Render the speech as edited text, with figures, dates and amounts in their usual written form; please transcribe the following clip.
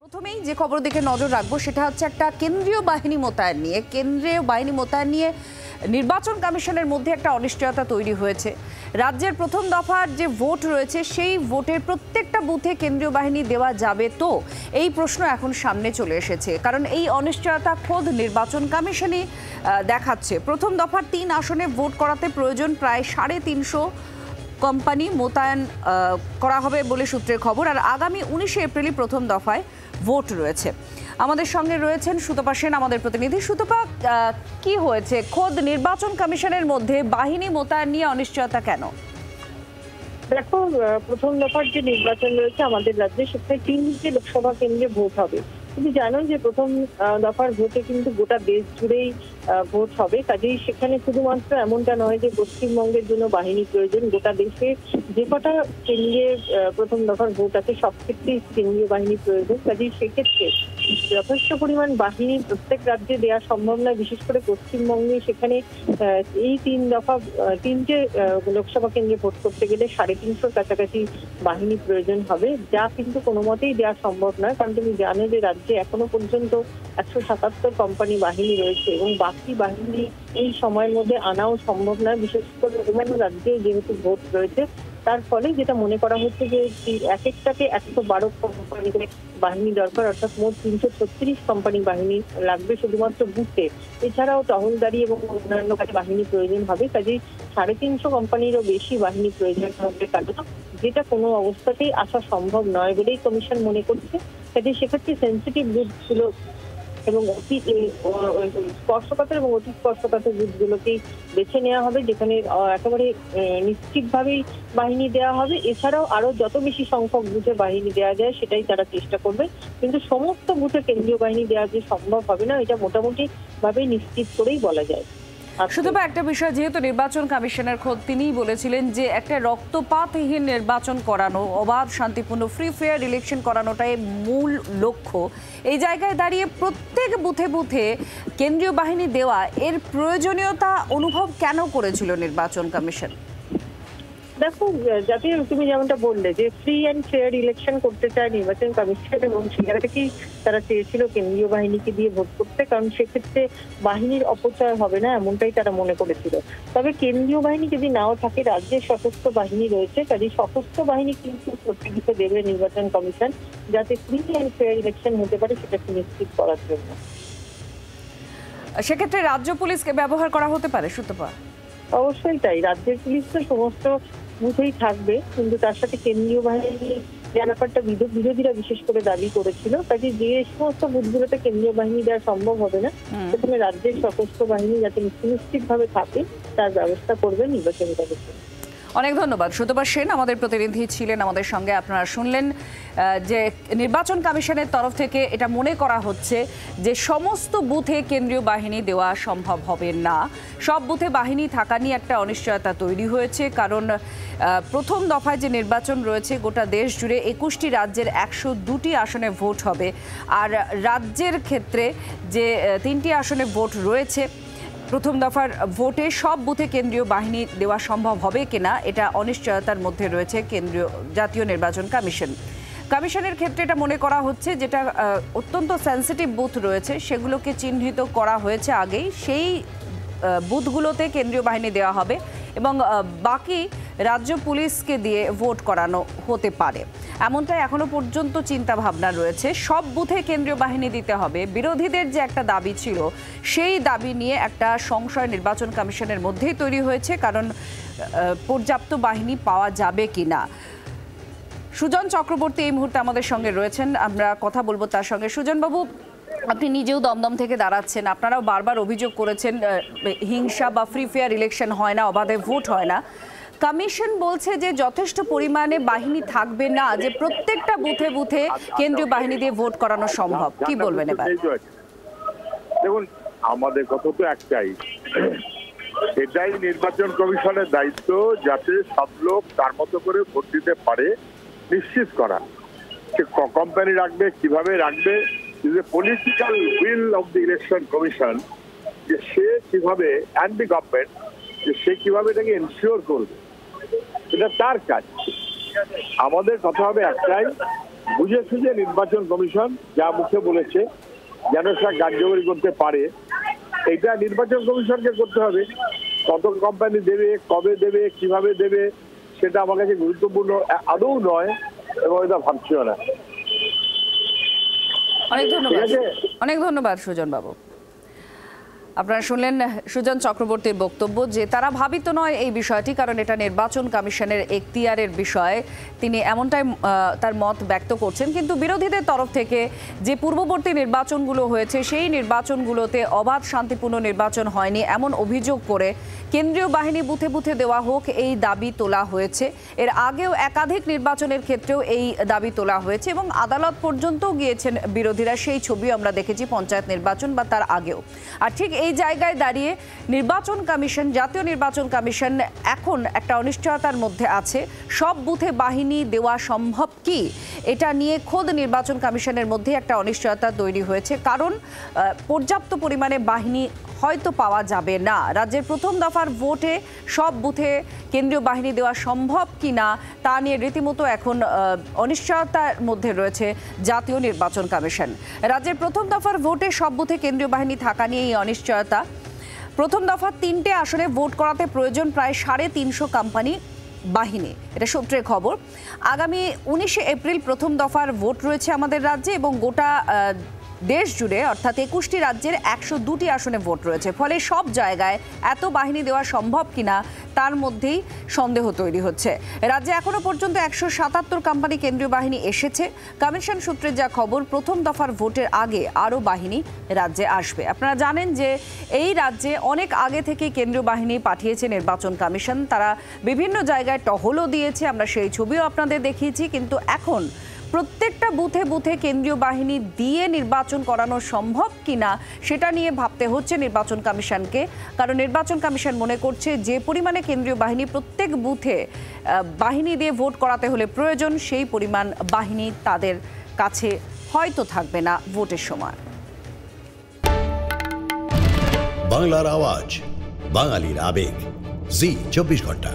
প্রথমেই যে খবর দিকে নজর রাখবো সেটা হচ্ছে একটা কেন্দ্রীয় বাহিনী মোতায়েন নিয়ে। কেন্দ্রীয় বাহিনী মোতায়েন নিয়ে নির্বাচন কমিশনের মধ্যে একটা অনিশ্চয়তা তৈরি হয়েছে। রাজ্যের প্রথম দফার যে ভোট রয়েছে সেই ভোটের প্রত্যেকটা বুথে কেন্দ্রীয় বাহিনী দেওয়া যাবে তো, এই প্রশ্ন এখন সামনে চলে এসেছে। কারণ এই অনিশ্চয়তা খোদ নির্বাচন কমিশনই দেখাচ্ছে। প্রথম দফার ৩ আসনে ভোট করাতে প্রয়োজন প্রায় ৩৫০ কোম্পানি মোতায়েন করা হবে বলে সূত্রের খবর। আর আগামী ১৯শে এপ্রিলই প্রথম দফায় ভোট রয়েছে। আমাদের সঙ্গে রয়েছেন সুতপা সেন, আমাদের প্রতিনিধি। সুতপা, কি হয়েছে খোদ নির্বাচন কমিশনের মধ্যে বাহিনী মোতায়েন নিয়ে অনিশ্চয়তা কেন? দেখো, প্রথম দফার যে নির্বাচন রয়েছে আমাদের রাজ্যে, সেখানে ৩টি লোকসভা কেন্দ্রে ভোট হবে। তুমি জানো যে প্রথম দফার ভোটে কিন্তু গোটা দেশ জুড়েই ভোট হবে। কাজেই সেখানে শুধুমাত্র এমনটা নয় যে পশ্চিমবঙ্গের জন্য বাহিনী প্রয়োজন, গোটা দেশে যে কটা কেন্দ্রে প্রথম দফার ভোট আছে সব ক্ষেত্রেই কেন্দ্রীয় বাহিনী প্রয়োজন। কাজেই সেক্ষেত্রে যথেষ্ট পরিমাণ বাহিনী প্রত্যেক রাজ্যে দেওয়া সম্ভব নয়, বিশেষ করে পশ্চিমবঙ্গে। সেখানে এই 3টে লোকসভা কেন্দ্রে ভোট করতে গেলে ৩৫০ কাছাকাছি বাহিনী প্রয়োজন হবে, যা কিন্তু কোনো মতেই দেওয়া সম্ভব নয়। কারণ তুমি জানো যে রাজ্যে এখনো পর্যন্ত ১৭৭ কোম্পানি বাহিনী রয়েছে এবং বাকি বাহিনী এই সময়ের মধ্যে আনাও সম্ভব নয়, বিশেষ করে অন্যান্য রাজ্যে যেহেতু ভোট রয়েছে। তার ফলে যেটা মনে করা হচ্ছে যে এক একটাকে ১১২ কোম্পানি বাহিনী দরকার, অর্থাৎ মোট ৩৩৬ কোম্পানি বাহিনী লাগবে শুধুমাত্র বুথে। এছাড়াও টহলদারি এবং অন্যান্য কাজে বাহিনী প্রয়োজন হবে। কাজেই ৩৫০ কোম্পানিরও বেশি বাহিনী প্রয়োজন হবে, কারণ যেটা কোনো অবস্থাতেই আসা সম্ভব নয় বলেই কমিশন মনে করছে। কাজেই সেক্ষেত্রে সেন্সিটিভ বুথগুলো এবং অতি স্পর্শকাতর এবং অতি স্পর্শকাতর বুথগুলোকেই বেছে নেওয়া হবে, যেখানে একেবারে নিশ্চিতভাবেই বাহিনী দেওয়া হবে। এছাড়াও আরো যত বেশি সংখ্যক বুথে বাহিনী দেওয়া যায় সেটাই তারা চেষ্টা করবে, কিন্তু সমস্ত বুথে কেন্দ্রীয় বাহিনী দেওয়া যে সম্ভব হবে না, এটা মোটামুটি ভাবে নিশ্চিত করেই বলা যায়। শুধু একটা বিষয়, যেহেতু নির্বাচন কমিশনের খোদ তিনিই বলেছিলেন যে একটা রক্তপাতহীন নির্বাচন করানো, অবাধ শান্তিপূর্ণ ফ্রি ফেয়ার ইলেকশন করানোটাই মূল লক্ষ্য। এই জায়গায় দাঁড়িয়ে প্রত্যেক বুথে বুথে কেন্দ্রীয় বাহিনী দেওয়া এর প্রয়োজনীয়তা অনুভব কেন করেছিল নির্বাচন কমিশন? দেখো, যাতে তুমি যেমনটা বললে যে ফ্রি অ্যান্ড ফেয়ার ইলেকশন করতে চায় নির্বাচন কমিশন, এবং সেখান থেকেই তারা চেয়েছিল কেন্দ্রীয় বাহিনীকে দিয়ে ভোট করতে, কারণ সেক্ষেত্রে বাহিনীর অপচয় হবে না, এমনটাই তারা মনে করেছিল। তবে কেন্দ্রীয় বাহিনী যদি নাও থাকে, রাজ্যের সশস্ত্র বাহিনী রয়েছে, কাজে সশস্ত্র বাহিনী কিন্তু প্রত্যেককে দেবে নির্বাচন কমিশন, যাতে ফ্রি অ্যান্ড ফেয়ার ইলেকশন হতে পারে সেটা সুনিশ্চিত করার জন্য। সেক্ষেত্রে রাজ্য পুলিশকে ব্যবহার করা হতে পারে সুতপা? অবশ্যই তাই, রাজ্যের পুলিশ তো সমস্ত বুথেই থাকবে, কিন্তু তার সাথে কেন্দ্রীয় বাহিনী যে ব্যাপারটা বিরোধীরা বিশেষ করে দাবি করেছিল। কাজে যে সমস্ত বুথগুলোতে কেন্দ্রীয় বাহিনী দেওয়া সম্ভব হবে না, সেখানে রাজ্যের সশস্ত্র বাহিনী যাতে সুনিশ্চিত ভাবে থাকে তার ব্যবস্থা করবে নির্বাচন কমিশন। অনেক ধন্যবাদ। সুতপা সেন আমাদের প্রতিনিধি ছিলেন আমাদের সঙ্গে। আপনারা শুনলেন যে নির্বাচন কমিশনের তরফ থেকে এটা মনে করা হচ্ছে যে সমস্ত বুথে কেন্দ্রীয় বাহিনী দেওয়া সম্ভব হবে না। সব বুথে বাহিনী থাকা নিয়ে একটা অনিশ্চয়তা তৈরি হয়েছে, কারণ প্রথম দফায় যে নির্বাচন রয়েছে গোটা দেশ জুড়ে ২১টি রাজ্যের ১০২টি আসনে ভোট হবে। আর রাজ্যের ক্ষেত্রে যে ৩টি আসনে ভোট রয়েছে, প্রথম দফার ভোটে সব বুথে কেন্দ্রীয় বাহিনী দেওয়া সম্ভব হবে কিনা এটা অনিশ্চয়তার মধ্যে রয়েছে জাতীয় নির্বাচন কমিশনের ক্ষেত্রে। এটা মনে করা হচ্ছে যেটা অত্যন্ত সেন্সিটিভ বুথ রয়েছে সেগুলোকে চিহ্নিত করা হয়েছে আগেই, সেই বুথগুলোতে কেন্দ্রীয় বাহিনী দেওয়া হবে এবং বাকি রাজ্য পুলিশকে দিয়ে ভোট করানো হতে পারে, এমনটাই এখনো পর্যন্ত চিন্তা ভাবনা রয়েছে। সব বুথে কেন্দ্রীয় বাহিনী দিতে হবে, বিরোধীদের যে একটা দাবি ছিল সেই দাবি নিয়ে একটা সংশয় নির্বাচন কমিশনের মধ্যেই তৈরি হয়েছে, কারণ পর্যাপ্ত বাহিনী পাওয়া যাবে কিনা। সুজন চক্রবর্তী এই মুহূর্তে আমাদের সঙ্গে রয়েছেন, আমরা কথা বলবো তার সঙ্গে। সুজনবাবু, আপনি নিজেও দমদম থেকে দাঁড়াচ্ছেন, আপনারাও বারবার অভিযোগ করেছেন হিংসা বা ফ্রি ফেয়ার ইলেকশন হয় না, অবাধে ভোট হয় না। কমিশন বলছে যে যথেষ্ট পরিমাণে বাহিনী থাকবে না, যে প্রত্যেকটা বুথে বুথে কেন্দ্রীয় বাহিনী দিয়ে ভোট করানো সম্ভব। কি বলবেন এবার? দেখুন, আমাদের কথা তো একটাই, এটাই নির্বাচন কমিশনের দায়িত্ব, যাতে সব লোক তার মতো করে ভোট দিতে পারে নিশ্চিত করা। সে কোম্পানি রাখবে, কিভাবে রাখবে, political will of the election commission, যে সে কিভাবে অ্যান্ড দি গভর্নমেন্ট, যে সে কিভাবে এটাকে এনশিওর করবে, এটা তার কাজ। আমাদের কথা হবে একটাই, বুঝে সুঝে নির্বাচন কমিশন যা মুখে বলেছে যেন সে কার্যকরী করতে পারে, এটা নির্বাচন কমিশনকে করতে হবে। কত কোম্পানি দেবে, কবে দেবে, কিভাবে দেবে, সেটা আমার কাছে গুরুত্বপূর্ণ আদৌ নয় এবং এটা ভাবছিও না। অনেক ধন্যবাদ সুজন বাবু। আপনারা শুনলেন সুজন চক্রবর্তীর বক্তব্য যে তারা ভাবিত নয় এই বিষয়টি, কারণ এটা নির্বাচন কমিশনের এখতিয়ারের বিষয়। তিনি এমনটাই তার মত ব্যক্ত করছেন। কিন্তু বিরোধীদের তরফ থেকে যে পূর্ববর্তী নির্বাচনগুলো হয়েছে সেই নির্বাচনগুলোতে অবাধ শান্তিপূর্ণ নির্বাচন হয়নি এমন অভিযোগ করে কেন্দ্রীয় বাহিনী বুথে বুথে দেওয়া হোক এই দাবি তোলা হয়েছে। এর আগেও একাধিক নির্বাচনের ক্ষেত্রেও এই দাবি তোলা হয়েছে এবং আদালত পর্যন্ত গিয়েছেন বিরোধীরা। সেই ছবিও আমরা দেখেছি পঞ্চায়েত নির্বাচন বা তার আগেও। আর ঠিক এই জায়গায় দাঁড়িয়ে নির্বাচন কমিশন, জাতীয় নির্বাচন কমিশন এখন একটা অনিশ্চয়তার মধ্যে আছে। সব বুথে বাহিনী দেওয়া সম্ভব কি, এটা নিয়ে খোদ নির্বাচন কমিশনের মধ্যে একটা অনিশ্চয়তা তৈরি হয়েছে। কারণ পর্যাপ্ত পরিমাণে বাহিনী হয়তো পাওয়া যাবে না। রাজ্যের প্রথম দফার ভোটে সব বুথে কেন্দ্রীয় বাহিনী দেওয়া সম্ভব কিনা তা নিয়ে রীতিমতো এখন অনিশ্চয়তার মধ্যে রয়েছে জাতীয় নির্বাচন কমিশন। রাজ্যের প্রথম দফার ভোটে সব বুথে কেন্দ্রীয় বাহিনী থাকা নিয়ে এই অনিশ্চয়তা। প্রথম দফা 3টে আসনে ভোট করাতে প্রয়োজন প্রায় 350 কোম্পানি বাহিনী, এটা সূত্রের খবর। আগামী 19শে এপ্রিল প্রথম দফার ভোট রয়েছে আমাদের রাজ্যে এবং গোটা দেশ জুড়ে অর্থাৎ 21টি রাজ্যের 102টি আসনে ভোট রয়েছে। ফলে সব জায়গায় এত বাহিনী দেওয়া সম্ভব কিনা তার মধ্যেই সন্দেহ তৈরি হচ্ছে। রাজ্যে এখনো পর্যন্ত 177 কোম্পানি কেন্দ্রীয় বাহিনী এসেছে। কমিশন সূত্রে যা খবর, প্রথম দফার ভোটের আগে আরও বাহিনী রাজ্যে আসবে। আপনারা জানেন যে এই রাজ্যে অনেক আগে থেকে কেন্দ্রীয় বাহিনী পাঠিয়েছে নির্বাচন কমিশন। তারা বিভিন্ন জায়গায় টহলও দিয়েছে, আমরা সেই ছবিও আপনাদের দেখিয়েছি। কিন্তু এখন প্রত্যেকটা বুথে বুথে কেন্দ্রীয় বাহিনী দিয়ে নির্বাচন করানো সম্ভব কিনা সেটা নিয়ে ভাবতে হচ্ছে নির্বাচন কমিশনকে। কারণ নির্বাচন কমিশন মনে করছে যে পরিমাণে কেন্দ্রীয় বাহিনী প্রত্যেক বুথে বাহিনী দিয়ে ভোট করাতে হলে প্রয়োজন, সেই পরিমাণ বাহিনী তাদের কাছে হয়তো থাকবে না ভোটের সময়। বাংলার আওয়াজ, বাঙালির আবেগ, জি 24 ঘন্টা।